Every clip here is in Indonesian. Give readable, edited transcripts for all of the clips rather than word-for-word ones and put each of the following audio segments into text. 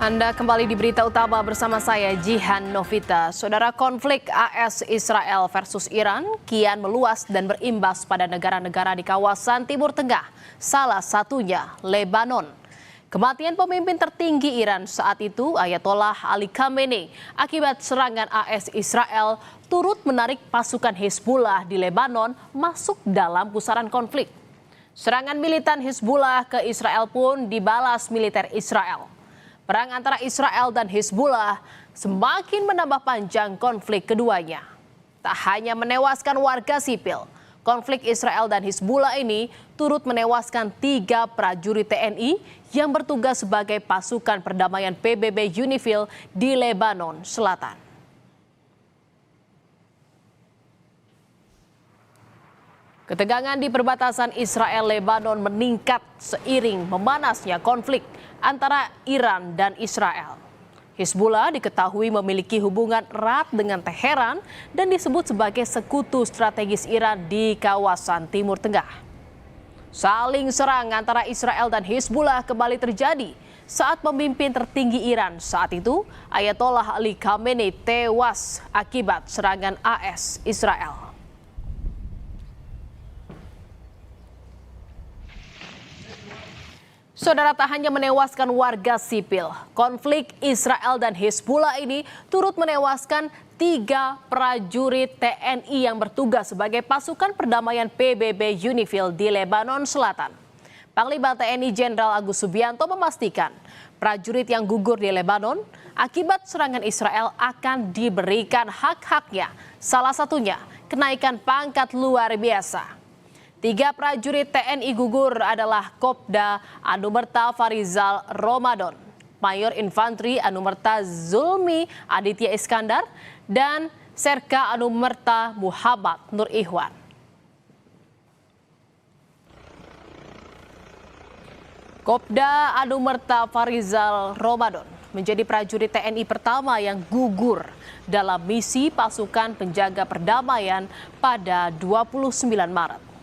Anda kembali di berita utama bersama saya Jihan Novita. Saudara, konflik AS Israel versus Iran kian meluas dan berimbas pada negara-negara di kawasan Timur Tengah, salah satunya Lebanon. Kematian pemimpin tertinggi Iran saat itu, Ayatollah Ali Khamenei, akibat serangan AS Israel turut menarik pasukan Hizbullah di Lebanon masuk dalam pusaran konflik. Serangan militan Hizbullah ke Israel pun dibalas militer Israel. Perang antara Israel dan Hizbullah semakin menambah panjang konflik keduanya. Tak hanya menewaskan warga sipil, konflik Israel dan Hizbullah ini turut menewaskan 3 prajurit TNI yang bertugas sebagai pasukan perdamaian PBB UNIFIL di Lebanon Selatan. Ketegangan di perbatasan Israel-Lebanon meningkat seiring memanasnya konflik antara Iran dan Israel. Hizbullah diketahui memiliki hubungan erat dengan Teheran dan disebut sebagai sekutu strategis Iran di kawasan Timur Tengah. Saling serang antara Israel dan Hizbullah kembali terjadi saat pemimpin tertinggi Iran saat itu, Ayatollah Ali Khamenei, tewas akibat serangan AS Israel. Saudara, tak hanya menewaskan warga sipil, konflik Israel dan Hizbullah ini turut menewaskan 3 prajurit TNI yang bertugas sebagai pasukan perdamaian PBB UNIFIL di Lebanon Selatan. Panglima TNI Jenderal Agus Subianto memastikan prajurit yang gugur di Lebanon akibat serangan Israel akan diberikan hak-haknya, salah satunya kenaikan pangkat luar biasa. 3 prajurit TNI gugur adalah Kopda Anumerta Farizal Ramadan, Mayor Infantri Anumerta Zulmi Aditya Iskandar, dan Serka Anumerta Muhammad Nur Ihwan. Kopda Anumerta Farizal Ramadan menjadi prajurit TNI pertama yang gugur dalam misi pasukan penjaga perdamaian pada 29 Maret.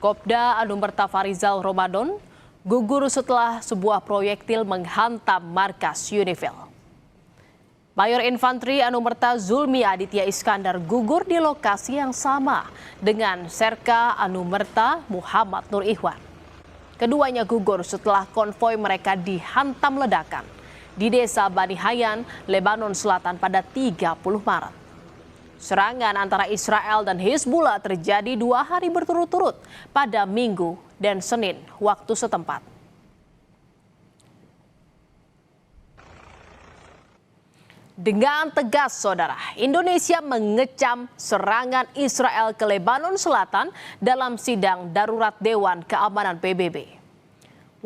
Kopda Anumerta Farizal Ramadan gugur setelah sebuah proyektil menghantam markas UNIFIL. Mayor Infantri Anumerta Zulmi Aditya Iskandar gugur di lokasi yang sama dengan Serka Anumerta Muhammad Nur Ihwan. Keduanya gugur setelah konvoi mereka dihantam ledakan di desa Bani Hayan, Lebanon Selatan pada 30 Maret. Serangan antara Israel dan Hizbullah terjadi 2 hari berturut-turut pada Minggu dan Senin waktu setempat. Dengan tegas, saudara, Indonesia mengecam serangan Israel ke Lebanon Selatan dalam sidang darurat Dewan Keamanan PBB.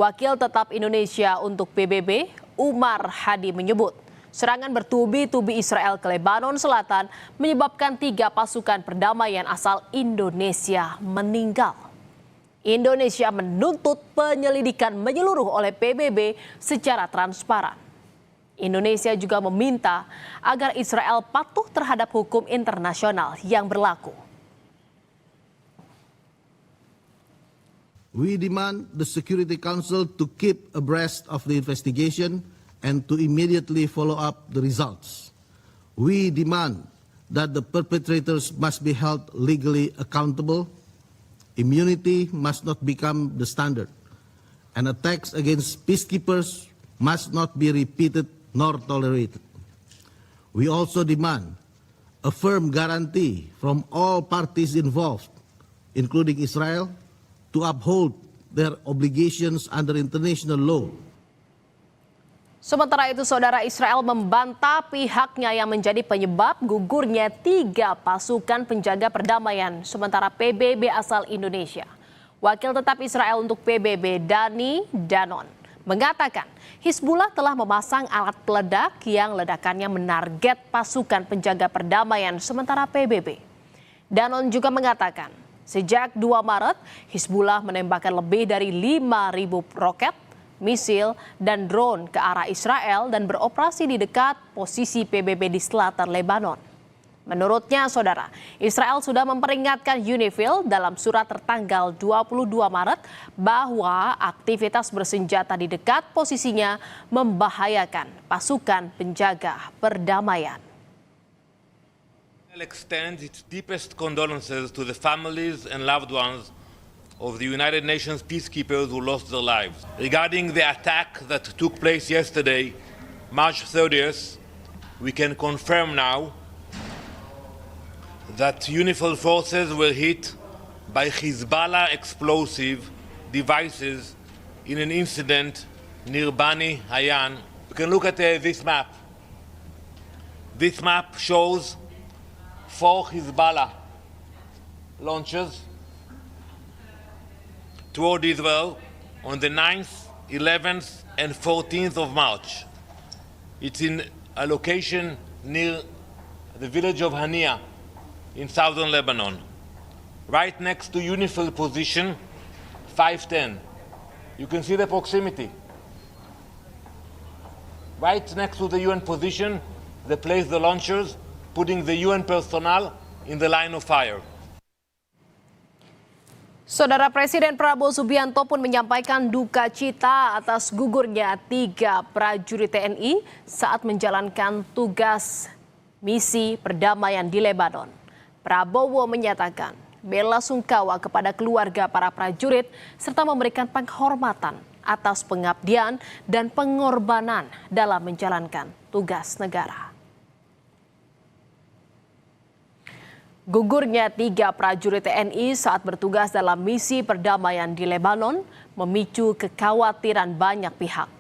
Wakil tetap Indonesia untuk PBB, Umar Hadi menyebut, serangan bertubi-tubi Israel ke Lebanon Selatan menyebabkan 3 pasukan perdamaian asal Indonesia meninggal. Indonesia menuntut penyelidikan menyeluruh oleh PBB secara transparan. Indonesia juga meminta agar Israel patuh terhadap hukum internasional yang berlaku. We demand the Security Council to keep abreast of the investigation and to immediately follow up the results. We demand that the perpetrators must be held legally accountable. Immunity must not become the standard, and attacks against peacekeepers must not be repeated nor tolerated. We also demand a firm guarantee from all parties involved, including Israel, to uphold their obligations under international law. Sementara itu, saudara, Israel membantah pihaknya yang menjadi penyebab gugurnya 3 pasukan penjaga perdamaian sementara PBB asal Indonesia. Wakil tetap Israel untuk PBB, Dani Danon, mengatakan Hizbullah telah memasang alat peledak yang ledakannya menarget pasukan penjaga perdamaian sementara PBB. Danon juga mengatakan sejak 2 Maret, Hizbullah menembakkan lebih dari 5.000 roket, misil, dan drone ke arah Israel dan beroperasi di dekat posisi PBB di selatan Lebanon. Menurutnya, saudara, Israel sudah memperingatkan UNIFIL dalam surat tertanggal 22 Maret bahwa aktivitas bersenjata di dekat posisinya membahayakan pasukan penjaga perdamaian. Extends its deepest condolences to the families and loved ones of the United Nations peacekeepers who lost their lives. Regarding the attack that took place yesterday, March 30th, we can confirm now that UNIFIL forces were hit by Hezbollah explosive devices in an incident near Bani Hayan. You can look at this map. This map shows 4 Hezbollah launches toward Israel on the 9th, 11th, and 14th of March. It's in a location near the village of Hania in southern Lebanon, right next to UNIFIL position 510. You can see the proximity. Right next to the UN position, they place the launchers, putting the UN personnel in the line of fire. Saudara Presiden Prabowo Subianto pun menyampaikan duka cita atas gugurnya 3 prajurit TNI saat menjalankan tugas misi perdamaian di Lebanon. Prabowo menyatakan bela sungkawa kepada keluarga para prajurit serta memberikan penghormatan atas pengabdian dan pengorbanan dalam menjalankan tugas negara. Gugurnya 3 prajurit TNI saat bertugas dalam misi perdamaian di Lebanon memicu kekhawatiran banyak pihak.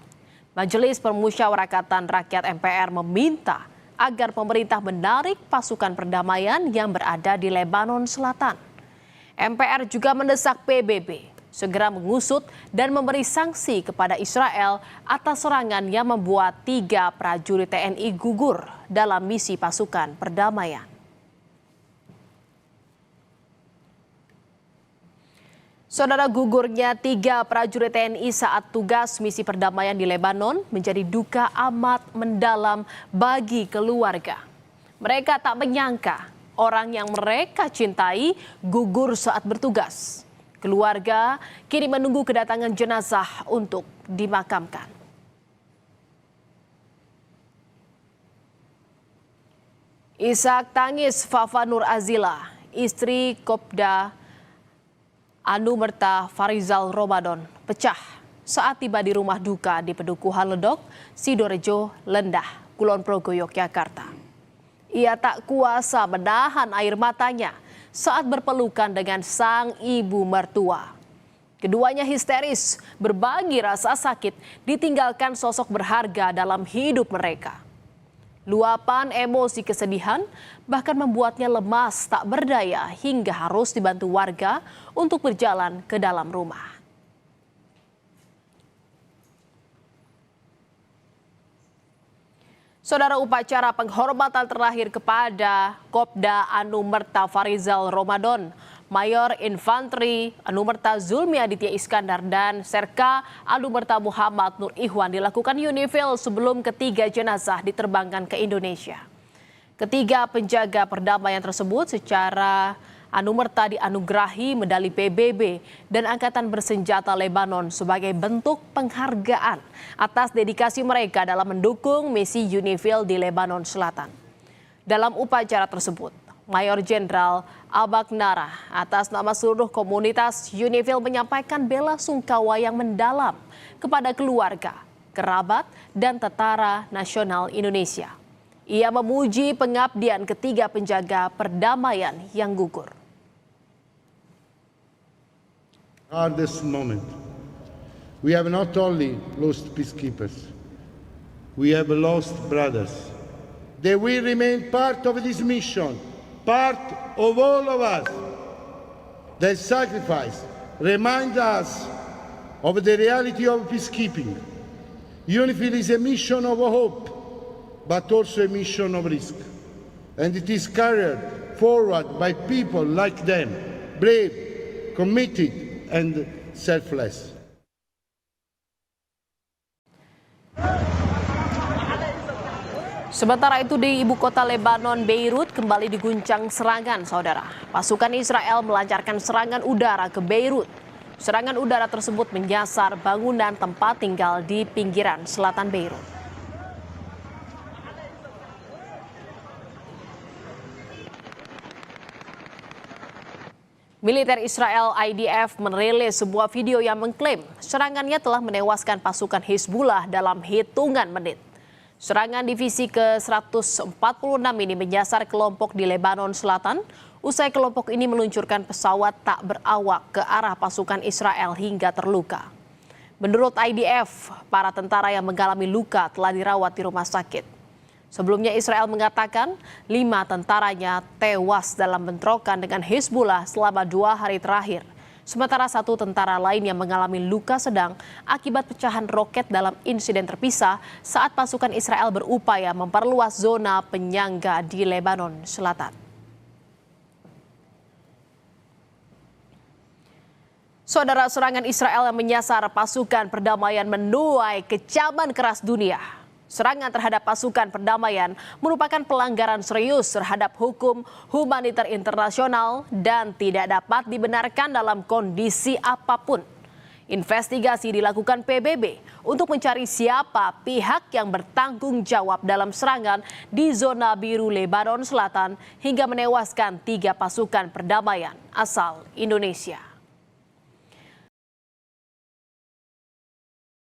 Majelis Permusyawaratan Rakyat MPR meminta agar pemerintah menarik pasukan perdamaian yang berada di Lebanon Selatan. MPR juga mendesak PBB segera mengusut dan memberi sanksi kepada Israel atas serangan yang membuat 3 prajurit TNI gugur dalam misi pasukan perdamaian. Saudara, gugurnya 3 prajurit TNI saat tugas misi perdamaian di Lebanon menjadi duka amat mendalam bagi keluarga. Mereka tak menyangka orang yang mereka cintai gugur saat bertugas. Keluarga kini menunggu kedatangan jenazah untuk dimakamkan. Isak tangis Fafa Nur Azila, istri Kopda Anumerta Farizal Ramadan, pecah saat tiba di rumah duka di Pedukuhan Ledok, Sidorejo, Lendah, Kulon Progo, Yogyakarta. Ia tak kuasa menahan air matanya saat berpelukan dengan sang ibu mertua. Keduanya histeris, berbagi rasa sakit, ditinggalkan sosok berharga dalam hidup mereka. Luapan emosi kesedihan bahkan membuatnya lemas tak berdaya hingga harus dibantu warga untuk berjalan ke dalam rumah. Saudara, upacara penghormatan terakhir kepada Kopda Anumerta Farizal Ramadan, Mayor Infanteri Anumerta Zulmi Aditya Iskandar dan Serka Anumerta Muhammad Nur Ikhwan dilakukan UNIFIL sebelum ketiga jenazah diterbangkan ke Indonesia. Ketiga penjaga perdamaian tersebut secara Anumerta dianugerahi medali PBB dan Angkatan Bersenjata Lebanon sebagai bentuk penghargaan atas dedikasi mereka dalam mendukung misi UNIFIL di Lebanon Selatan. Dalam upacara tersebut, Mayor Jenderal Abak Nara atas nama seluruh komunitas UNIFIL menyampaikan bela sungkawa yang mendalam kepada keluarga, kerabat, dan tentara nasional Indonesia. Ia memuji pengabdian ketiga penjaga perdamaian yang gugur. Hardest moment. We have not only lost peacekeepers, we have lost brothers. They will remain part of this mission, part of all of us. Their sacrifice reminds us of the reality of peacekeeping. UNIFIL is a mission of hope, but also a mission of risk. And it is carried forward by people like them, brave, committed, and selfless. Sementara itu di ibu kota Lebanon, Beirut, kembali diguncang serangan, saudara. Pasukan Israel melancarkan serangan udara ke Beirut. Serangan udara tersebut menyasar bangunan tempat tinggal di pinggiran selatan Beirut. Militer Israel IDF merilis sebuah video yang mengklaim serangannya telah menewaskan pasukan Hizbullah dalam hitungan menit. Serangan divisi ke-146 ini menyasar kelompok di Lebanon Selatan, usai kelompok ini meluncurkan pesawat tak berawak ke arah pasukan Israel hingga terluka. Menurut IDF, para tentara yang mengalami luka telah dirawat di rumah sakit. Sebelumnya Israel mengatakan 5 tentaranya tewas dalam bentrokan dengan Hizbullah selama 2 hari terakhir. Sementara 1 tentara lain yang mengalami luka sedang akibat pecahan roket dalam insiden terpisah saat pasukan Israel berupaya memperluas zona penyangga di Lebanon Selatan. Saudara, serangan Israel yang menyasar pasukan perdamaian menuai kecaman keras dunia. Serangan terhadap pasukan perdamaian merupakan pelanggaran serius terhadap hukum humaniter internasional dan tidak dapat dibenarkan dalam kondisi apapun. Investigasi dilakukan PBB untuk mencari siapa pihak yang bertanggung jawab dalam serangan di zona biru Lebanon Selatan hingga menewaskan 3 pasukan perdamaian asal Indonesia.